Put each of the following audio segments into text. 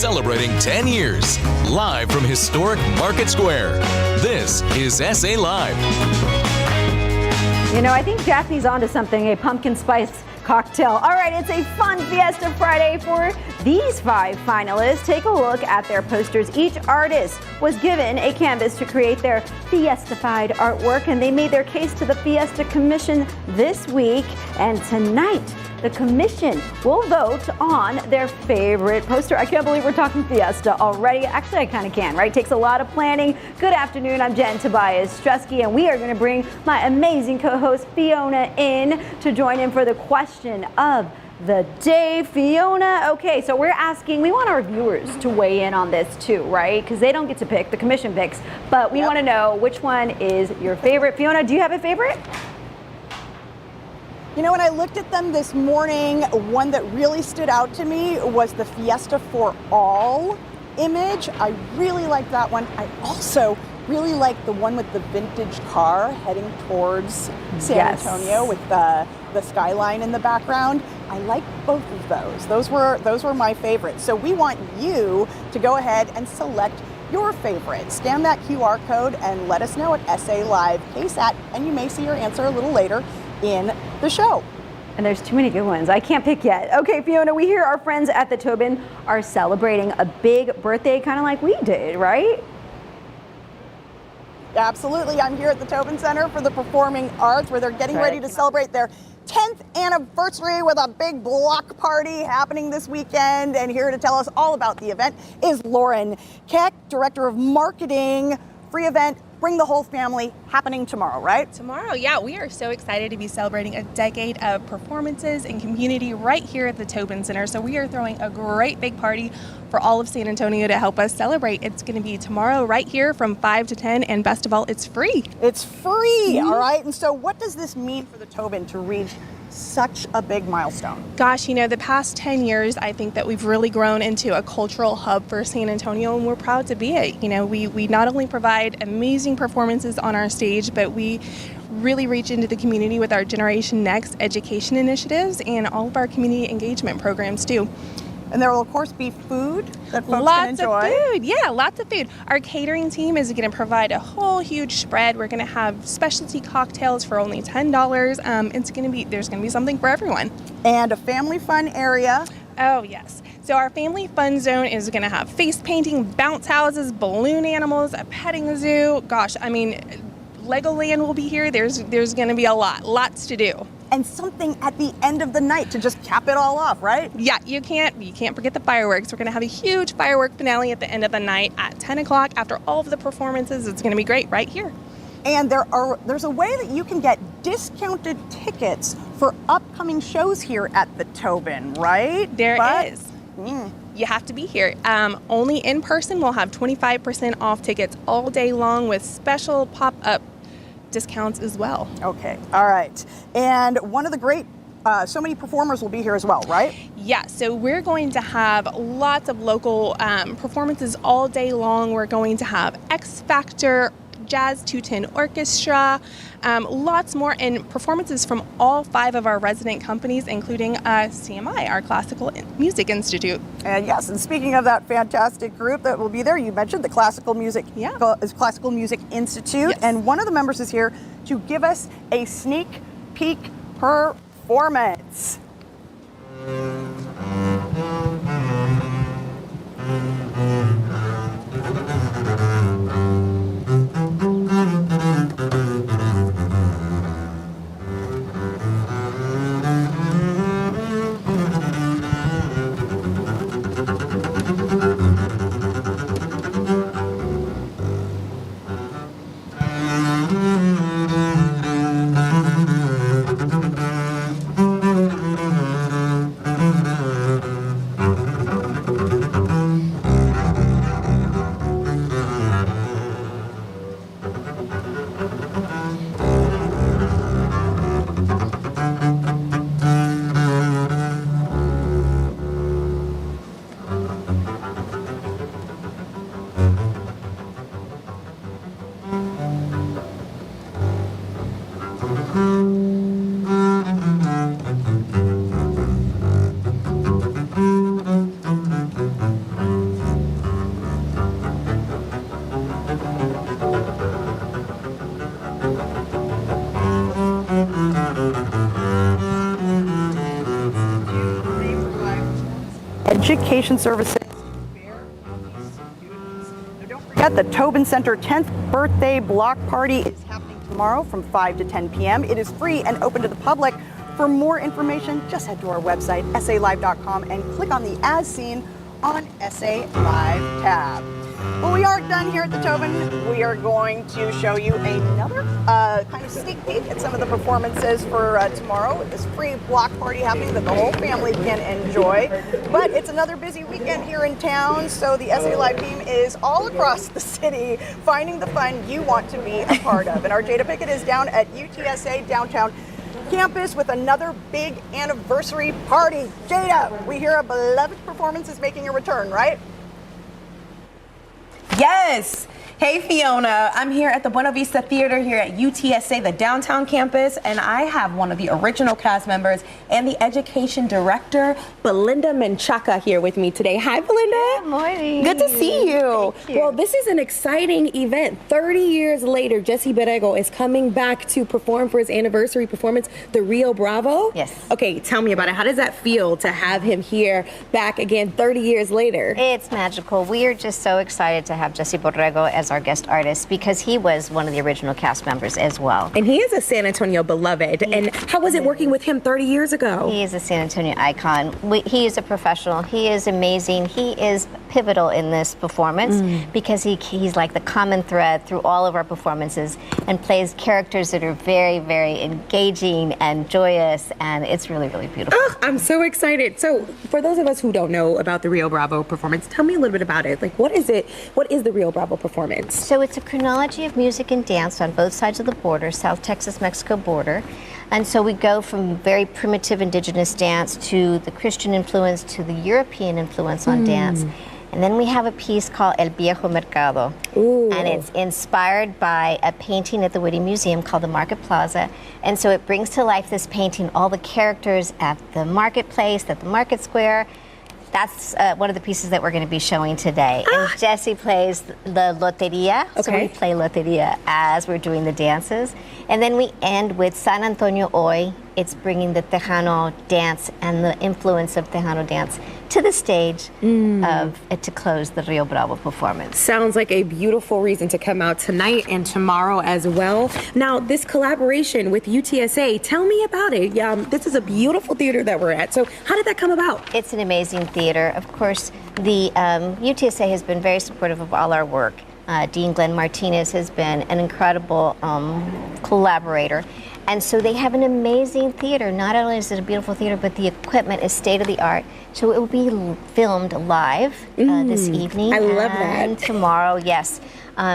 celebrating 10 years. Live from historic Market Square, this is SA Live. You know, I think Daphne's onto something, a pumpkin spice cocktail. All right, it's a fun Fiesta Friday for these 5 finalists. Take a look at their posters. Each artist was given a canvas to create their Fiesta-fied artwork, and they made their case to the Fiesta Commission this week. And tonight, the commission will vote on their favorite poster. I can't believe we're talking Fiesta already. Actually, I kind of can, right? It takes a lot of planning. Good afternoon, I'm Jen Tobias-Struski, and we are going to bring my amazing co-host Fiona in to join in for the question of the day. Fiona, okay, so we're asking, we want our viewers to weigh in on this too, right? Because they don't get to pick, the commission picks, but we want to know which one is your favorite. Fiona, do you have a favorite? You know, when I looked at them this morning, one that really stood out to me was the Fiesta for All image. I really like that one. I also really like the one with the vintage car heading towards San Antonio with the skyline in the background. I like both of those. Those were my favorites. So we want you to go ahead and select your favorite. Scan that QR code and let us know at SA Live KSAT, and you may see your answer a little later in the show. And there's too many good ones. I can't pick yet. Okay, Fiona, we hear our friends at the Tobin are celebrating a big birthday, kind of like we did, right? Absolutely. I'm here at the Tobin Center for the Performing Arts, where they're getting ready to celebrate their 10th anniversary with a big block party happening this weekend. And here to tell us all about the event is Lauren Keck, Director of Marketing. Free event, bring the whole family, happening tomorrow, right? Tomorrow, yeah. We are so excited to be celebrating a decade of performances and community right here at the Tobin Center. So we are throwing a great big party for all of San Antonio to help us celebrate. It's going to be tomorrow right here from 5 to 10, and best of all, it's free. It's free, all right? And so what does this mean for the Tobin to reach such a big milestone? Gosh, you know, the past 10 years, I think that we've really grown into a cultural hub for San Antonio, and we're proud to be it. You know, we not only provide amazing performances on our stage, but we really reach into the community with our Generation Next education initiatives and all of our community engagement programs too. And there will, of course, be food that folks can enjoy. Lots of food, yeah, lots of food. Our catering team is going to provide a whole huge spread. We're going to have specialty cocktails for only $10. There's going to be something for everyone. And a family fun area. Oh, yes. So our family fun zone is going to have face painting, bounce houses, balloon animals, a petting zoo. Gosh, I mean, Legoland will be here. There's going to be lots to do. And something at the end of the night to just cap it all off, right? Yeah, you can't forget the fireworks. We're going to have a huge firework finale at the end of the night at 10 o'clock after all of the performances. It's going to be great right here. And there's a way that you can get discounted tickets for upcoming shows here at the Tobin, right? There is. You have to be here. Only in person. We'll have 25% off tickets all day long with special pop-up discounts as well. Okay, all right. And one of the great, so many performers will be here as well, right? Yeah, so we're going to have lots of local performances all day long. We're going to have X Factor, Jazz 210 Orchestra, lots more, and performances from all 5 of our resident companies, including CMI, our Classical Music Institute. And yes, and speaking of that fantastic group that will be there, you mentioned the Classical Music Institute, Yes. and one of the members is here to give us a sneak peek performance. education services. Don't forget the Tobin Center 10th birthday block party is happening tomorrow from 5 to 10 p.m. It is free and open to the public. For more information, just head to our website, salive.com, and click on the As Seen on SA Live tab. Well, we aren't done here at the Tobin. We are going to show you another kind of sneak peek at some of the performances for tomorrow with this free block party happening that the whole family can enjoy. But it's another busy weekend here in town, so the SA Live team is all across the city finding the fun you want to be a part of. And our Jada Pickett is down at UTSA downtown campus with another big anniversary party. Jada, we hear a beloved performance is making a return, right? Yes. Hey, Fiona. I'm here at the Buena Vista Theater here at UTSA, the downtown campus, and I have one of the original cast members and the education director, Belinda Menchaca, here with me today. Hi, Belinda. Good morning. Good to see you. Thank you. Well, this is an exciting event. 30 years later, Jesse Borrego is coming back to perform for his anniversary performance, the Rio Bravo. Yes. Okay, tell me about it. How does that feel to have him here back again 30 years later? It's magical. We are just so excited to have Jesse Borrego as our guest artist because he was one of the original cast members as well. And he is a San Antonio beloved. And how was it working with him 30 years ago? He is a San Antonio icon. He is a professional. He is amazing. He is pivotal in this performance because he's like the common thread through all of our performances and plays characters that are very, very engaging and joyous, and it's really, really beautiful. Oh, I'm so excited. So for those of us who don't know about the Rio Bravo performance, tell me a little bit about it. Like, what is it? What is the Rio Bravo performance? So it's a chronology of music and dance on both sides of the border, South Texas-Mexico border. And so we go from very primitive indigenous dance to the Christian influence to the European influence on dance. And then we have a piece called El Viejo Mercado. Ooh. And it's inspired by a painting at the Whitty Museum called the Market Plaza. And so it brings to life this painting, all the characters at the marketplace, at the market square. That's one of the pieces that we're going to be showing today. And Jesse plays the loteria. So we play loteria as we're doing the dances. And then we end with San Antonio Hoy. It's bringing the Tejano dance and the influence of Tejano dance to the stage to close the Rio Bravo performance. Sounds like a beautiful reason to come out tonight and tomorrow as well. Now, this collaboration with UTSA, tell me about it. This is a beautiful theater that we're at. So how did that come about? It's an amazing theater. Of course, the UTSA has been very supportive of all our work. Dean Glenn Martinez has been an incredible collaborator. And so they have an amazing theater. Not only is it a beautiful theater, but the equipment is state-of-the-art. So it will be filmed live this evening. I love that. And tomorrow, yes,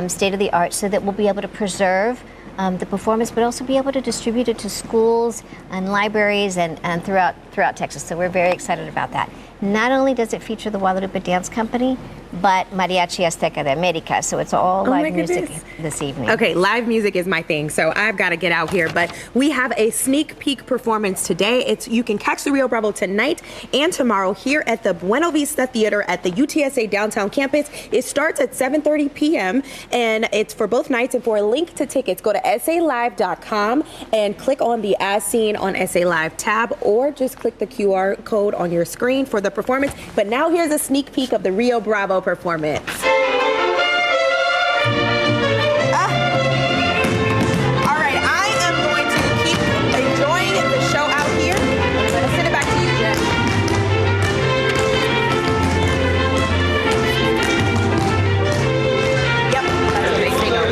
state-of-the-art, so that we'll be able to preserve the performance, but also be able to distribute it to schools and libraries and throughout Texas. So we're very excited about that. Not only does it feature the Guadalupe Dance Company, but Mariachi Azteca de America. So it's all live music this evening. Okay, live music is my thing, so I've got to get out here. But we have a sneak peek performance today. You can catch the Rio Bravo tonight and tomorrow here at the Buena Vista Theater at the UTSA downtown campus. It starts at 7:30 p.m. and it's for both nights. And for a link to tickets, go to salive.com and click on the As Seen on SA Live tab, or just click the QR code on your screen for the performance. But now here's a sneak peek of the Rio Bravo performance. All right, I am going to keep enjoying the show out here. I'm going to send it back to you, Jen. Yep, that's a great singer.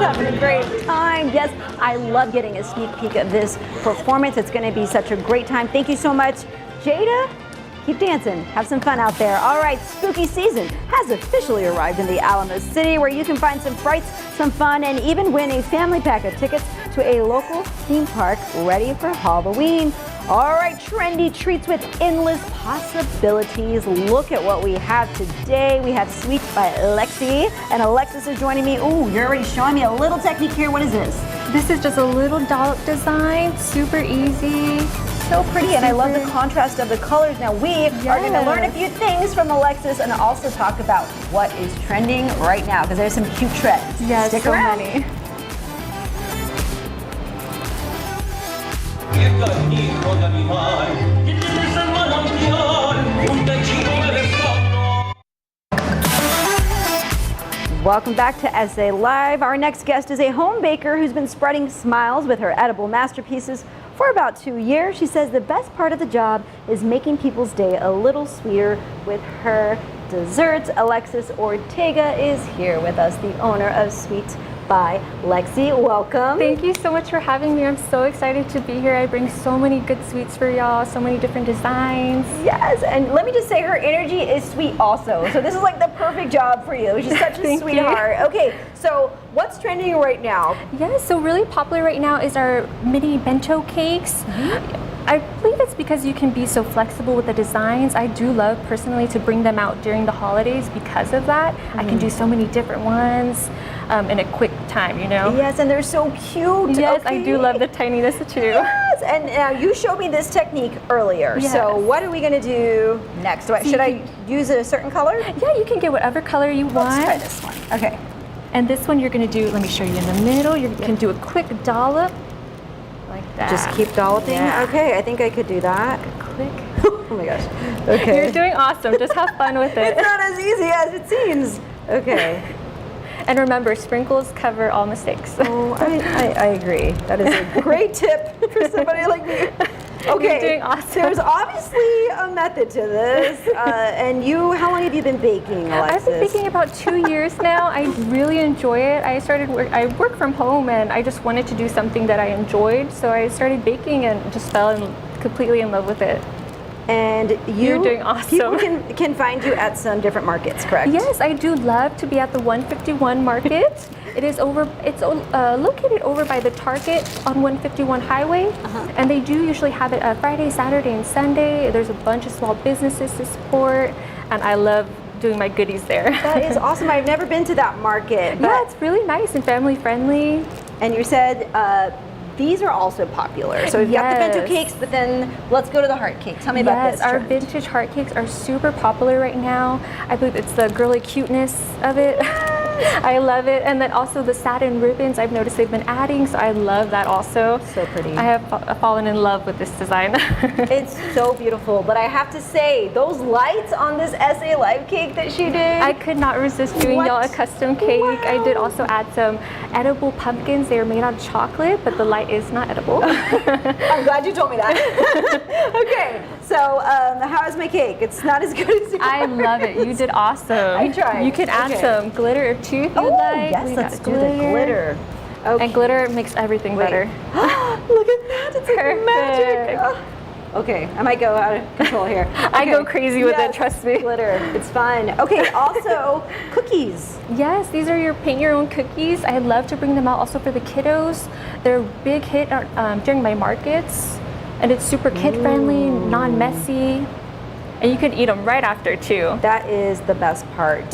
having a great time. Yes, I love getting a sneak peek of this performance. It's going to be such a great time. Thank you so much, Jada. Keep dancing. Have some fun out there. All right, spooky season has officially arrived in the Alamo City, where you can find some frights, some fun, and even win a family pack of tickets to a local theme park ready for Halloween. All right, trendy treats with endless possibilities. Look at what we have today. We have Sweets by Lexi, and Alexis is joining me. Ooh, you're already showing me a little technique here. What is this? This is just a little dollop design, super easy. So pretty, and I love the contrast of the colors. Now we are going to learn a few things from Alexis and also talk about what is trending right now, because there's some cute trends. Yes, Stick so around. many. Welcome back to SA Live. Our next guest is a home baker who's been spreading smiles with her edible masterpieces for about 2 years. She says the best part of the job is making people's day a little sweeter with her desserts. Alexis Ortega is here with us, the owner of Sweets by Lexi. Welcome. Thank you so much for having me. I'm so excited to be here. I bring so many good sweets for y'all, so many different designs. Yes, and let me just say her energy is sweet also. So this is like the perfect job for you. She's such a sweetheart. Okay, so what's trending right now? Yes, so really popular right now is our mini bento cakes. I believe it's because you can be so flexible with the designs. I do love personally to bring them out during the holidays because of that. I can do so many different ones in a quick time, you know? Yes, and they're so cute. Yes, okay. I do love the tininess too. Yes, and now you showed me this technique earlier. Yes. So what are we going to do next? Should I use a certain color? Yeah, you can get whatever color you want. Let's try this one. Okay. And this one you're going to do, let me show you in the middle. You can do a quick dollop like that. Just keep dolloping? Yeah. Okay, I think I could do that. Quick. Oh my gosh. Okay. You're doing awesome. Just have fun with it. It's not as easy as it seems. Okay. And remember, sprinkles cover all mistakes. Oh, I agree. That is a great tip for somebody like me. Okay. You're doing awesome. There's obviously a method to this. And how long have you been baking, Alexis? I've been baking about 2 years now. I really enjoy it. I work from home and I just wanted to do something that I enjoyed. So I started baking and just fell completely in love with it. And you're doing awesome. People can find you at some different markets, correct? Yes, I do love to be at the 151 market. It's located over by the Target on 151 Highway, and they do usually have it Friday, Saturday, and Sunday. There's a bunch of small businesses to support, and I love doing my goodies there. That is awesome. I've never been to that market. Yeah, it's really nice and family friendly. And you said these are also popular. So we've got the bento cakes, but then let's go to the heart cakes. Tell me about this. Yes, our trend. vintage heart cakes are super popular right now. I believe it's the girly cuteness of it. I love it. And then also the satin ribbons, I've noticed they've been adding, so I love that also. So pretty. I have fallen in love with this design. It's so beautiful, but I have to say, those lights on this SA Live cake that she did. I could not resist doing y'all a custom cake. Wow. I did also add some edible pumpkins. They are made out of chocolate, but the light is not edible. I'm glad you told me that. Okay, so how is my cake? It's not as good as yours. I love it. You did awesome. I tried. You can add some glitter too if you'd like. Yes, We let's got do the glitter. Okay. And glitter makes everything better. Look at that, it's like magic. Oh. Okay, I might go out of control here. Okay. I go crazy with it, trust me. Glitter, it's fun. Okay, also cookies. Yes, these are your paint your own cookies. I love to bring them out also for the kiddos. They're a big hit during my markets, and it's super kid friendly, non-messy, and you can eat them right after too. That is the best part.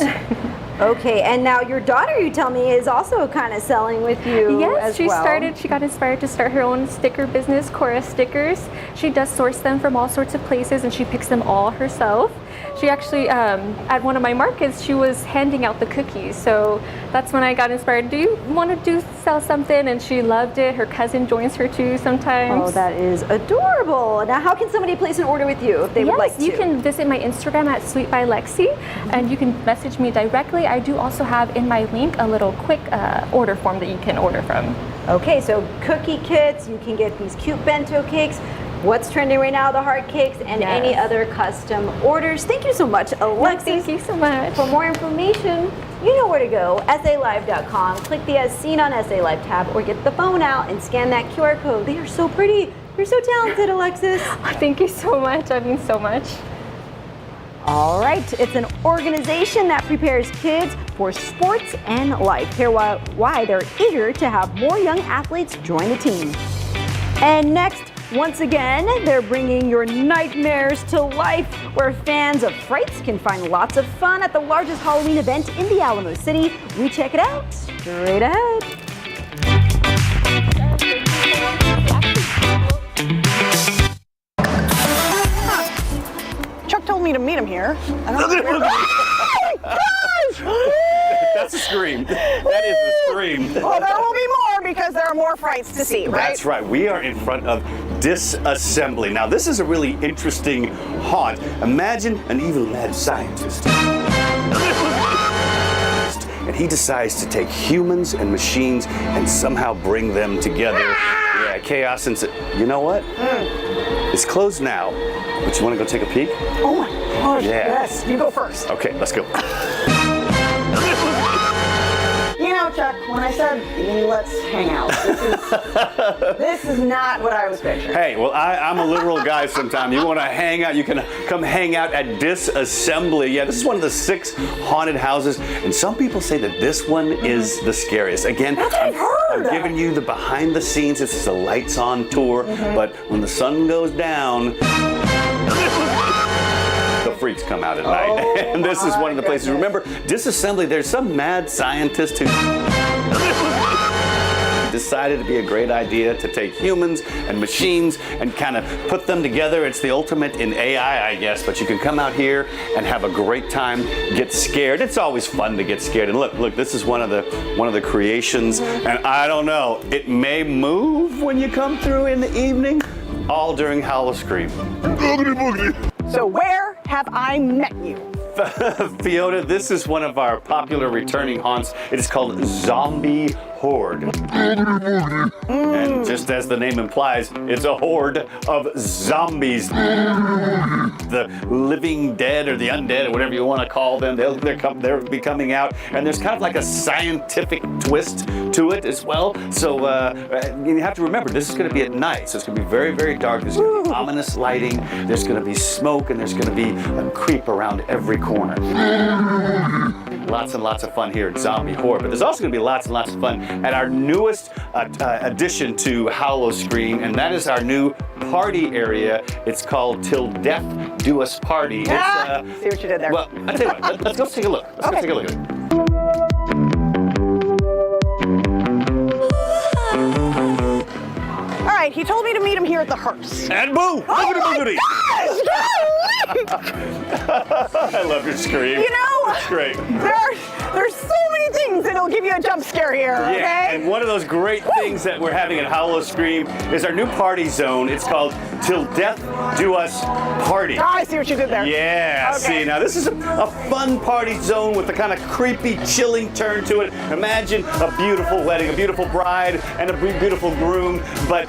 Okay, and now your daughter, you tell me, is also kind of selling with you yes, as well. She got inspired to start her own sticker business, Cora Stickers. She does source them from all sorts of places and she picks them all herself. She actually, at one of my markets, she was handing out the cookies. So that's when I got inspired. Do you want to sell something? And she loved it. Her cousin joins her too sometimes. Oh, that is adorable. Now, how can somebody place an order with you if they would like to? You can visit my Instagram at Sweet by Lexi, and you can message me directly. I do also have in my link a little quick order form that you can order from. Okay, so cookie kits, you can get these cute bento cakes. What's trending right now, the heart cakes, and any other custom orders. Thank you so much, Alexis. Thank you so much. For more information, You know where to go, SALive.com. Click the As Seen on SA Live tab or get the phone out and scan that QR code. They are so pretty. You're so talented, Alexis. Thank you so much. I mean so much. All right, it's an organization that prepares kids for sports and life. Hear why they're eager to have more young athletes join the team. And next, once again, they're bringing your nightmares to life, where fans of Frights can find lots of fun at the largest Halloween event in the Alamo City. We check it out straight ahead. Chuck told me to meet him here. I don't know. That's a scream. That is a scream. Well, there will be more because there are more frights to see, right? That's right. We are in front of Disassembly. Now, this is a really interesting haunt. Imagine an evil mad scientist. And he decides to take humans and machines and somehow bring them together. Yeah, chaos and you know what? It's closed now, but you want to go take a peek? Oh my gosh, Yeah. yes. You go first. Okay, let's go. You know, Chuck, when I said let's hang out, this is not what I was picturing. Hey, well, I'm a literal guy sometimes. You want to hang out, you can come hang out at Disassembly. Yeah, this is one of the 6 haunted houses, and some people say that this one is the scariest. Again, I'm giving you the behind the scenes. This is a lights on tour, but when the sun goes down, the freaks come out at night. And this is one of the places. Remember, Disassembly, there's some mad scientist who decided it'd be a great idea to take humans and machines and kind of put them together. It's the ultimate in AI, I guess, but you can come out here and have a great time, get scared. It's always fun to get scared. And look, this is one of the creations, and I don't know, it may move when you come through in the evening, all during Halloween. So where have I met you? Fiona, this is one of our popular returning haunts. It is called Zombie Horde. And just as the name implies, it's a horde of zombies. The living dead or the undead or whatever you want to call them, they'll be coming out, and there's kind of like a scientific twist to it as well. So you have to remember, this is going to be at night, so it's going to be very, very dark. There's going to be ominous lighting, there's going to be smoke, and there's going to be a creep around every corner. Lots and lots of fun here at Zombie Horde, but there's also going to be lots and lots of fun at our newest addition to Halloween, and that is our new party area. It's called Till Death Do Us Party. See what you did there. Well, I tell you what, let's go take a look. Let's go take a look at it. All right, he told me to meet him here at the hearse. And boom! Oh my Boogity! I love your scream. You know, It's great. there's so many things that'll give you a jump scare here, okay? Yeah, and one of those great things that we're having at Halloween is our new party zone. It's called Till Death Do Us Party. I see what you did there. Yeah, Okay. see, now this is a fun party zone with a kind of creepy, chilling turn to it. Imagine a beautiful wedding, a beautiful bride, and a beautiful groom, but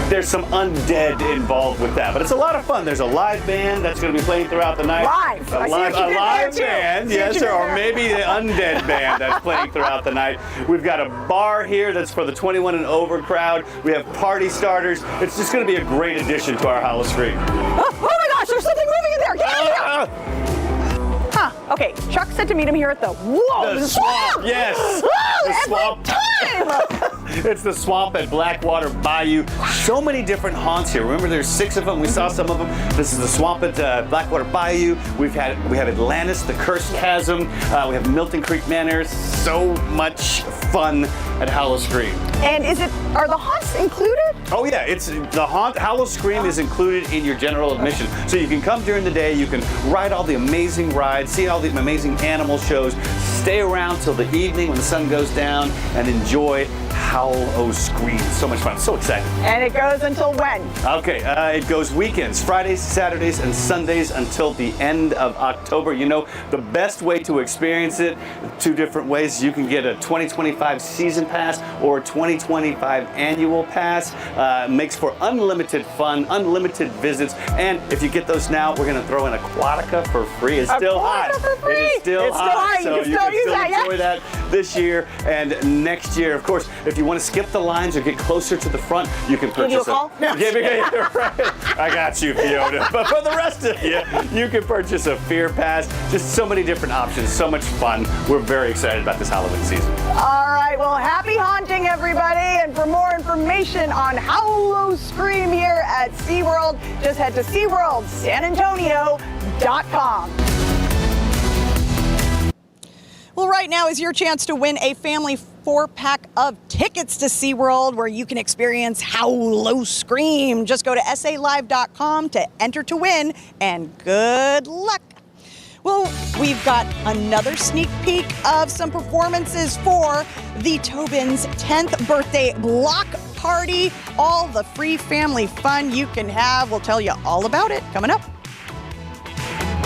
there's some undead involved with that. But it's a lot of fun. There's a live band that's going to be playing throughout the night. Live. A I see what you did live there, too. band, See what yes, you did or there. maybe the undead band that's playing throughout the night. We've got a bar here that's for the 21 and over crowd. We have party starters. It's just going to be a great addition to our Halloween. Oh my gosh, there's something moving in there. Get out of here. Huh. Okay, Chuck said to meet him here at the The swamp, yes. The swamp. Time. It's the swamp at Blackwater Bayou. So many different haunts here. Remember, there's 6 of them. We saw some of them. This is the swamp at Blackwater Bayou. We have Atlantis, the Cursed Chasm. We have Milton Creek Manor. So much fun at Halloween. And are the haunts included? Oh yeah, it's the haunt. Halloween is included in your general admission. So you can come during the day, you can ride all the amazing rides, see all the amazing animal shows, stay around till the evening when the sun goes down, and enjoy Howl, Oh Scream. So much fun. So excited. And it goes until when? Okay, it goes weekends, Fridays, Saturdays, and Sundays until the end of October. You know, the best way to experience it, 2 different ways. You can get a 2025 season pass or a 2025 annual pass. Makes for unlimited fun, unlimited visits. And if you get those now, we're going to throw in Aquatica for free. It's still hot. For free. It is still hot. So you can still enjoy that this year and next year. Of course, if you want to skip the lines or get closer to the front, you can purchase you a call? No. I got you, Fiona. But for the rest of you, you can purchase a Fear Pass. Just so many different options, so much fun. We're very excited about this Halloween season. All right, well, happy haunting, everybody. And for more information on Howl, Oh Scream here at SeaWorld, just head to SeaWorldSanAntonio.com. Well, right now is your chance to win a family 4-pack of tickets to SeaWorld where you can experience Howl, Oh Scream. Just go to SALive.com to enter to win, and good luck. Well, we've got another sneak peek of some performances for the Tobin's 10th birthday block party. All the free family fun you can have. We'll tell you all about it coming up.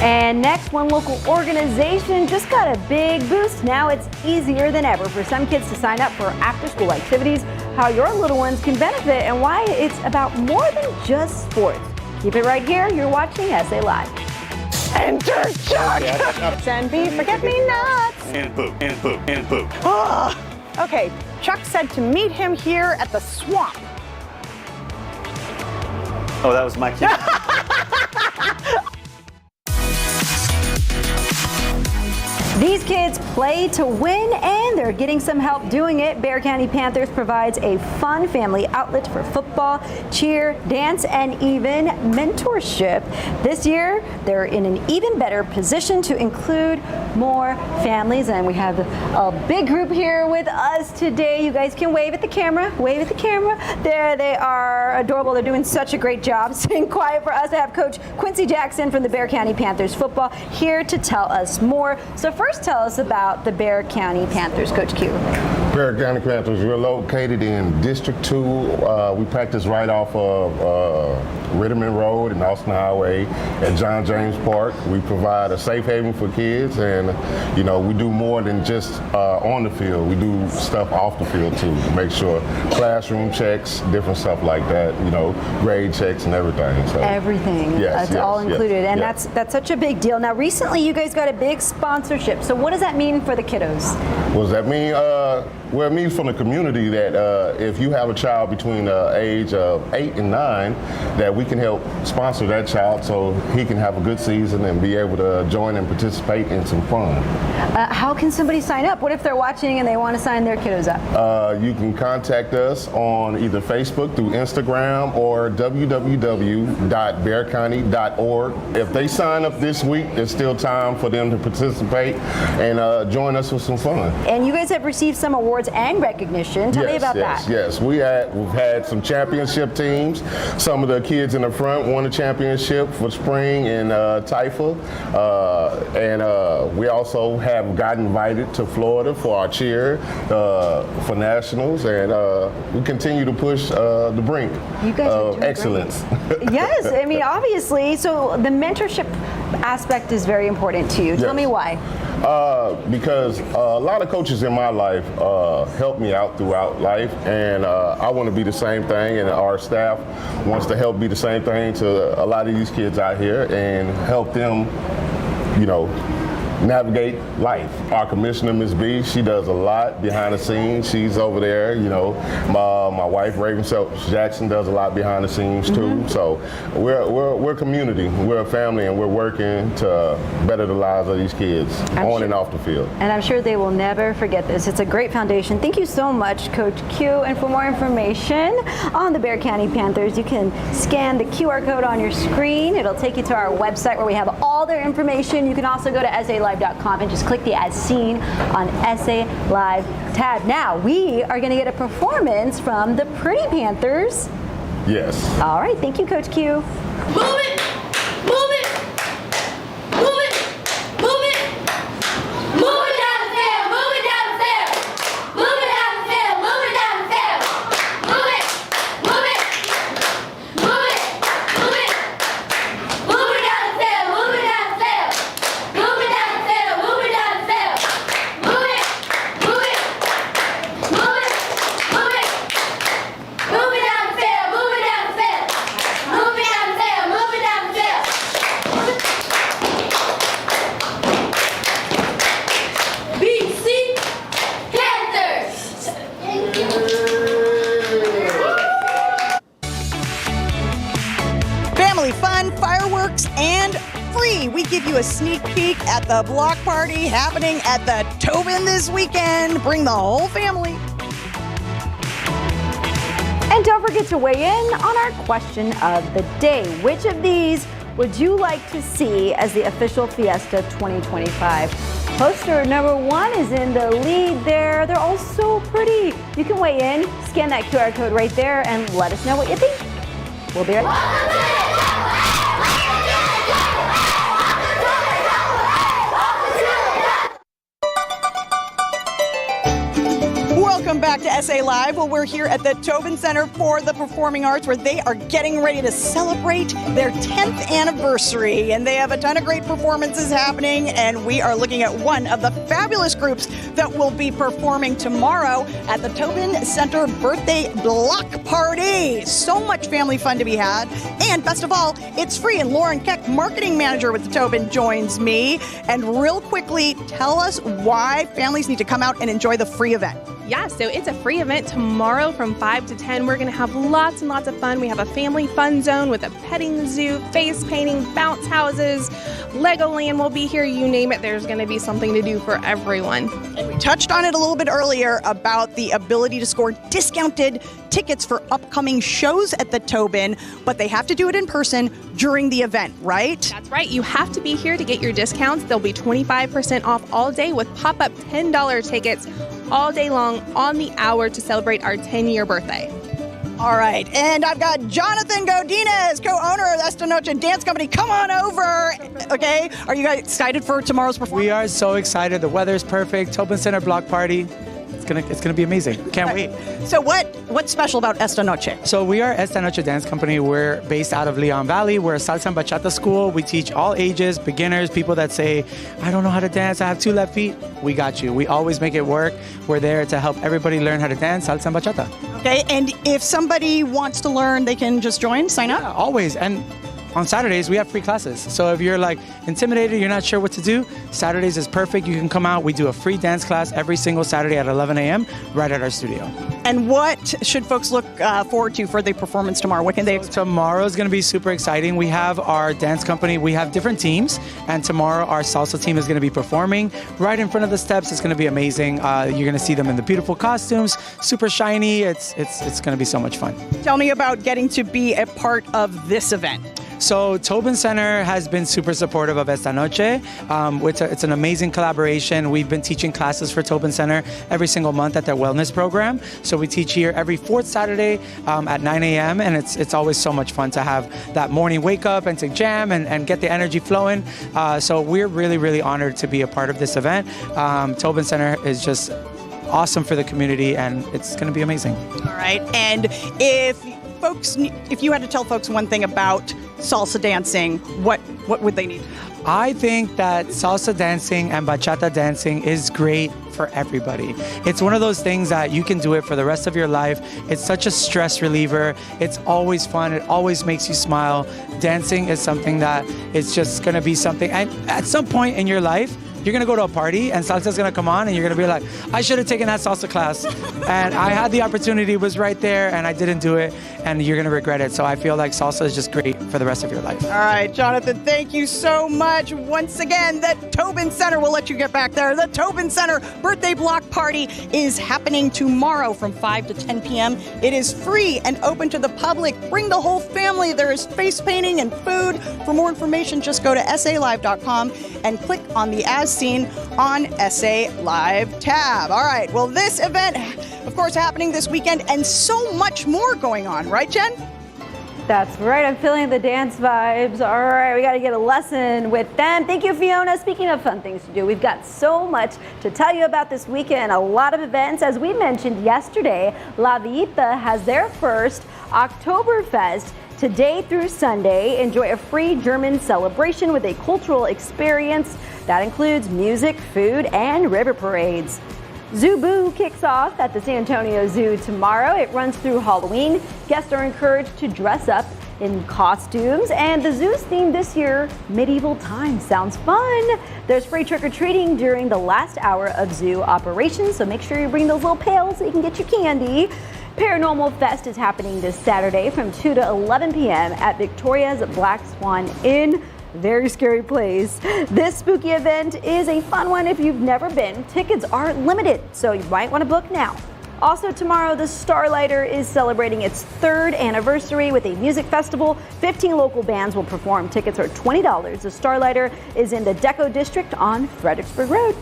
And next, one local organization just got a big boost. Now it's easier than ever for some kids to sign up for after-school activities, how your little ones can benefit, and why it's about more than just sports. Keep it right here. You're watching SA Live. Enter Chuck! And be forget-me-nots. And poop, and poop, and poop. Oh, okay, Chuck said to meet him here at the swamp. Oh, that was my kid. These kids play to win, and they're getting some help doing it. Bexar County Panthers provides a fun family outlet for football, cheer, dance, and even mentorship. This year, they're in an even better position to include more families, and we have a big group here with us today. You guys can wave at the camera. Wave at the camera. There they are, adorable. They're doing such a great job. Staying quiet for us. I have Coach Quincy Jackson from the Bexar County Panthers football here to tell us more. So first, tell us about the Bexar County Panthers, Coach Q. Bexar County Panthers, we're located in District 2. We practice right off of Ritterman Road and Austin Highway at John James Park. We provide a safe haven for kids, and you know, we do more than just on the field. We do stuff off the field too, to make sure classroom checks, different stuff like that, you know, grade checks and everything. So everything. Yes, That's all included. And yes. that's such a big deal. Now recently you guys got a big sponsorship. So what does that mean for the kiddos? What does that mean? Well, it means from the community that if you have a child between the age of 8 and 9, that we can help sponsor that child so he can have a good season and be able to join and participate in some fun. How can somebody sign up? What if they're watching and they want to sign their kiddos up? You can contact us on either Facebook, through Instagram, or www.bexarcounty.org. If they sign up this week, there's still time for them to participate and join us with some fun. And you guys have received some awards and recognition. Tell me about that. Yes, we've had some championship teams. Some of the kids in the front won a championship for spring in Taifa. And we also have gotten invited to Florida for our cheer for nationals. And we continue to push the brink of excellence. Yes, I mean, obviously. So the mentorship aspect is very important to you. Tell me why. Because a lot of coaches in my life helped me out throughout life, and I want to be the same thing, and our staff wants to help be the same thing to a lot of these kids out here and help them, you know, navigate life. Our commissioner, Ms. B, she does a lot behind the scenes. She's over there, you know. My wife, Raven Jackson, does a lot behind the scenes too. So we're a community, we're a family, and we're working to better the lives of these kids on and off the field. And I'm sure they will never forget this. It's a great foundation. Thank you so much, Coach Q. And for more information on the Bexar County Panthers, you can scan the QR code on your screen. It'll take you to our website where we have all their information. You can also go to SALive.com and just click the As Seen on SA Live tab. Now, we are going to get a performance from the Pretty Panthers. Yes. All right. Thank you, Coach Q. Move it! Move it! Move it! Move it! Move it down the field! Move it down the field! Move it down the field! Move it down the field! and free. We give you a sneak peek at the block party happening at the Tobin this weekend. Bring the whole family. And don't forget to weigh in on our question of the day. Which of these would you like to see as the official Fiesta 2025? Poster number 1 is in the lead there. They're all so pretty. You can weigh in, scan that QR code right there, and let us know what you think. We'll be right back. Welcome back to SA Live. Well, we're here at the Tobin Center for the Performing Arts, where they are getting ready to celebrate their 10th anniversary. And they have a ton of great performances happening. And we are looking at one of the fabulous groups that will be performing tomorrow at the Tobin Center Birthday Block Party. So much family fun to be had. And best of all, it's free. And Lauren Keck, marketing manager with the Tobin, joins me. And real quickly, tell us why families need to come out and enjoy the free event. Yeah, so it's a free event tomorrow from 5 to 10. We're going to have lots and lots of fun. We have a family fun zone with a petting zoo, face painting, bounce houses, Legoland will be here. You name it, there's going to be something to do for everyone. And we touched on it a little bit earlier about the ability to score discounted tickets for upcoming shows at the Tobin, but they have to do it in person during the event, right? That's right. You have to be here to get your discounts. They'll be 25% off all day with pop-up $10 tickets all day long on the hour to celebrate our 10-year birthday. All right, and I've got Jonathan Godinez, co-owner of Esta Noche Dance Company. Come on over, okay? Are you guys excited for tomorrow's performance? We are so excited. The weather's perfect. Tobin Center Block Party. It's gonna be amazing. Can't wait. So what's special about Esta Noche? So we are Esta Noche Dance Company. We're based out of Leon Valley. We're a salsa and bachata school. We teach all ages, beginners, people that say, I don't know how to dance, I have 2 left feet. We got you. We always make it work. We're there to help everybody learn how to dance salsa and bachata. Okay, and if somebody wants to learn, they can just join, sign up? Yeah, always. And on Saturdays, we have free classes. So if you're like intimidated, you're not sure what to do, Saturdays is perfect. You can come out. We do a free dance class every single Saturday at 11 a.m. right at our studio. And what should folks look forward to for the performance tomorrow? What can they expect? Tomorrow's going to be super exciting. We have our dance company. We have different teams. And tomorrow, our salsa team is going to be performing right in front of the steps. It's going to be amazing. You're going to see them in the beautiful costumes, super shiny. It's going to be so much fun. Tell me about getting to be a part of this event. So Tobin Center has been super supportive of Esta Noche. It's an amazing collaboration. We've been teaching classes for Tobin Center every single month at their wellness program. So we teach here every 4th Saturday at 9 a.m. And it's always so much fun to have that morning wake up and to jam and get the energy flowing. So we're really, really honored to be a part of this event. Tobin Center is just awesome for the community, and it's going to be amazing. All right. And if you had to tell folks one thing about salsa dancing, what would they need? I think that salsa dancing and bachata dancing is great for everybody. It's one of those things that you can do it for the rest of your life. It's such a stress reliever. It's always fun. It always makes you smile. Dancing is something that is just going to be something, and at some point in your life, you're going to go to a party and salsa's going to come on and you're going to be like, I should have taken that salsa class. And I had the opportunity, it was right there, and I didn't do it, and you're going to regret it. So I feel like salsa is just great for the rest of your life. All right, Jonathan, thank you so much. Once again, the Tobin Center, we'll let you get back there. The Tobin Center Birthday Block Party is happening tomorrow from 5 to 10 p.m. It is free and open to the public. Bring the whole family. There is face painting and food. For more information, just go to salive.com and click on the As Seen on SA Live tab. All right, well, this event, of course, happening this weekend, and so much more going on, right, Jen? That's right. I'm feeling the dance vibes. All right, we got to get a lesson with them. Thank you, Fiona. Speaking of fun things to do, we've got so much to tell you about this weekend. A lot of events. As we mentioned yesterday, La Villita has their first Oktoberfest today through Sunday. Enjoy a free German celebration with a cultural experience that includes music, food, and river parades. Zoo Boo kicks off at the San Antonio Zoo tomorrow. It runs through Halloween. Guests are encouraged to dress up in costumes, and the zoo's theme this year, medieval times. Sounds fun. There's free trick-or-treating during the last hour of zoo operations, so make sure you bring those little pails so you can get your candy. Paranormal Fest is happening this Saturday from 2 to 11 p.m. at Victoria's Black Swan Inn. very scary place. This spooky event is a fun one if you've never been. Tickets are limited, so you might want to book now. Also tomorrow, the Starlighter is celebrating its 3rd anniversary with a music festival. 15 local bands will perform. Tickets are $20. The Starlighter is in the Deco District on Fredericksburg Road.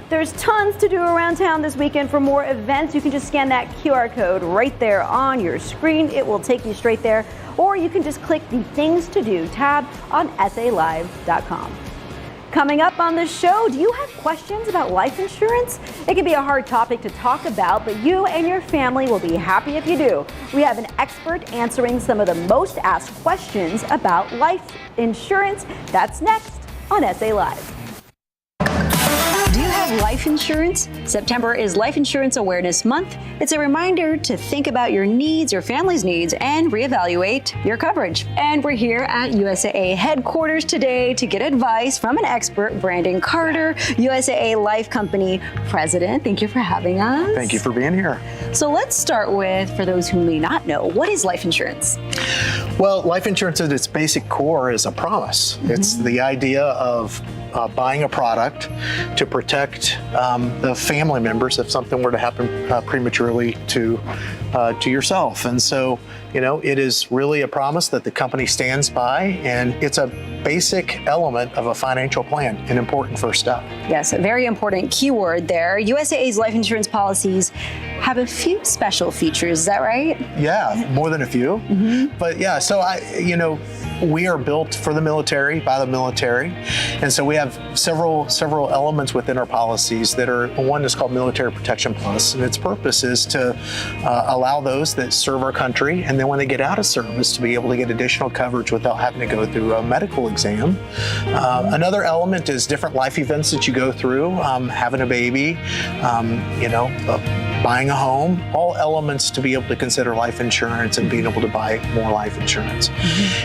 There's tons to do around town this weekend. For more events, you can just scan that QR code right there on your screen. It will take you straight there. Or you can just click the Things to Do tab on SALive.com. Coming up on the show, do you have questions about life insurance? It can be a hard topic to talk about, but you and your family will be happy if you do. We have an expert answering some of the most asked questions about life insurance. That's next on SA Live. Do you have life insurance? September is Life Insurance Awareness Month. It's a reminder to think about your needs, your family's needs, and reevaluate your coverage. And we're here at USAA headquarters today to get advice from an expert, Brandon Carter, USAA Life Company President. Thank you for having us. Thank you for being here. So let's start with, for those who may not know, what is life insurance? Well, life insurance at its basic core is a promise. It's the idea of buying a product to protect the family members if something were to happen prematurely to yourself. And so, it is really a promise that the company stands by, and it's a basic element of a financial plan, an important first step. Yes, a very important keyword there. USAA's life insurance policies have a few special features, is that right? Yeah, more than a few. But yeah, so we are built for the military, by the military. And so we have several elements within our policies that are, one is called Military Protection Plus, and its purpose is to allow those that serve our country, and then when they get out of service, to be able to get additional coverage without having to go through a medical exam. Another element is different life events that you go through, having a baby, buying a home, all elements to be able to consider life insurance and being able to buy more life insurance.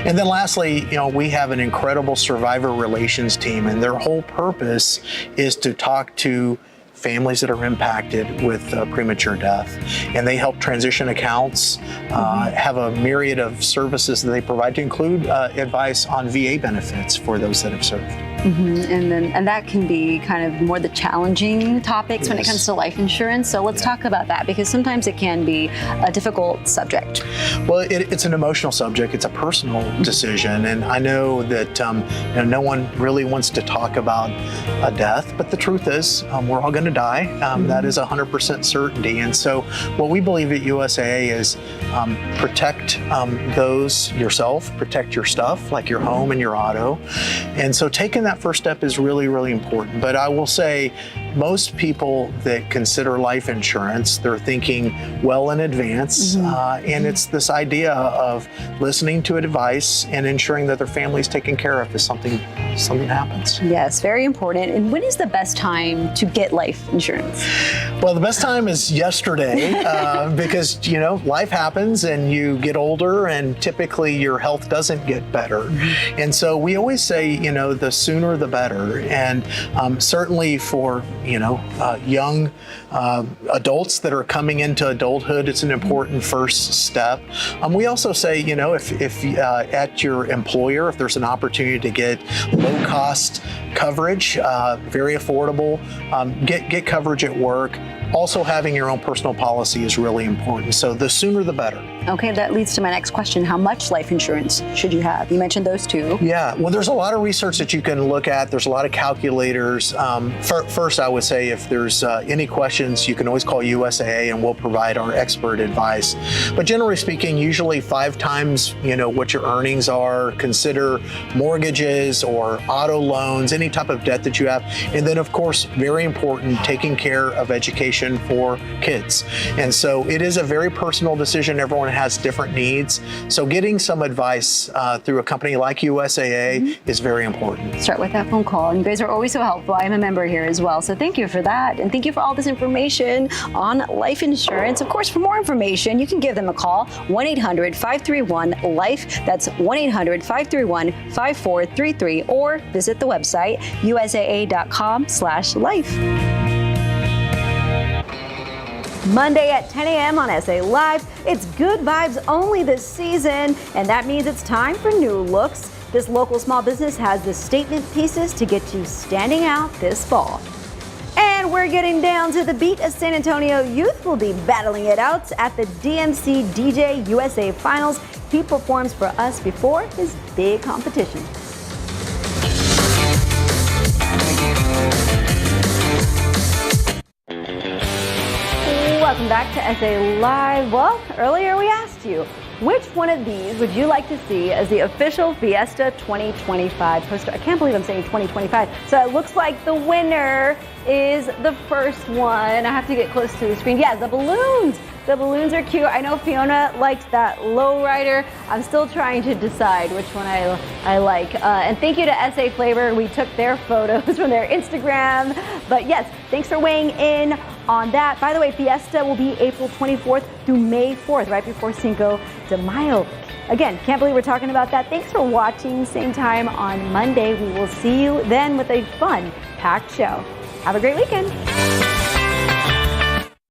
And then lastly, we have an incredible survivor relations team, and their whole purpose is to talk to families that are impacted with premature death. And they help transition accounts, have a myriad of services that they provide, to include advice on VA benefits for those that have served. And that can be kind of more the challenging topics when it comes to life insurance. So let's talk about that, because sometimes it can be a difficult subject. Well, it's an emotional subject. It's a personal decision. And I know that no one really wants to talk about a death, but the truth is we're all going to die. That is 100% certainty. And so what we believe at USAA is protect those yourself, protect your stuff like your home and your auto. And so taking that first step is really, really important. But I will say most people that consider life insurance, they're thinking well in advance. And it's this idea of listening to advice and ensuring that their family is taken care of if something happens. Yes, very important. And when is the best time to get life insurance? Well, the best time is yesterday because, life happens and you get older and typically your health doesn't get better. And so we always say, the sooner the better. And certainly for, young adults that are coming into adulthood, it's an important first step. We also say, if at your employer, if there's an opportunity to get low-cost coverage, very affordable, get coverage at work. Also, having your own personal policy is really important. So the sooner the better. Okay, that leads to my next question. How much life insurance should you have? You mentioned those two. Yeah, well, there's a lot of research that you can look at. There's a lot of calculators. First, I would say if there's any questions, you can always call USAA and we'll provide our expert advice. But generally speaking, usually 5 times, what your earnings are. Consider mortgages or auto loans, any type of debt that you have. And then, of course, very important, taking care of education for kids. And so it is a very personal decision. Everyone has different needs. So getting some advice through a company like USAA is very important. Start with that phone call. And you guys are always so helpful. I'm a member here as well. So thank you for that. And thank you for all this information on life insurance. Of course, for more information, you can give them a call, 1-800-531-LIFE. That's 1-800-531-5433, or visit the website, usaa.com/life. Monday at 10 a.m. on SA Live. It's good vibes only this season, and that means it's time for new looks. This local small business has the statement pieces to get you standing out this fall. And we're getting down to the beat as San Antonio Youth will be battling it out at the DMC DJ USA Finals. He performs for us before his big competition. Welcome back to SA Live. Well, earlier we asked you, which one of these would you like to see as the official Fiesta 2025 poster? I can't believe I'm saying 2025. So it looks like the winner is the first one. I have to get close to the screen. Yeah, the balloons. The balloons are cute. I know Fiona liked that lowrider. I'm still trying to decide which one I like. And thank you to SA Flavor. We took their photos from their Instagram. But yes, thanks for weighing in on that. By the way, Fiesta will be April 24th through May 4th, right before Cinco de Mayo. Again, can't believe we're talking about that. Thanks for watching. Same time on Monday. We will see you then with a fun, packed show. Have a great weekend.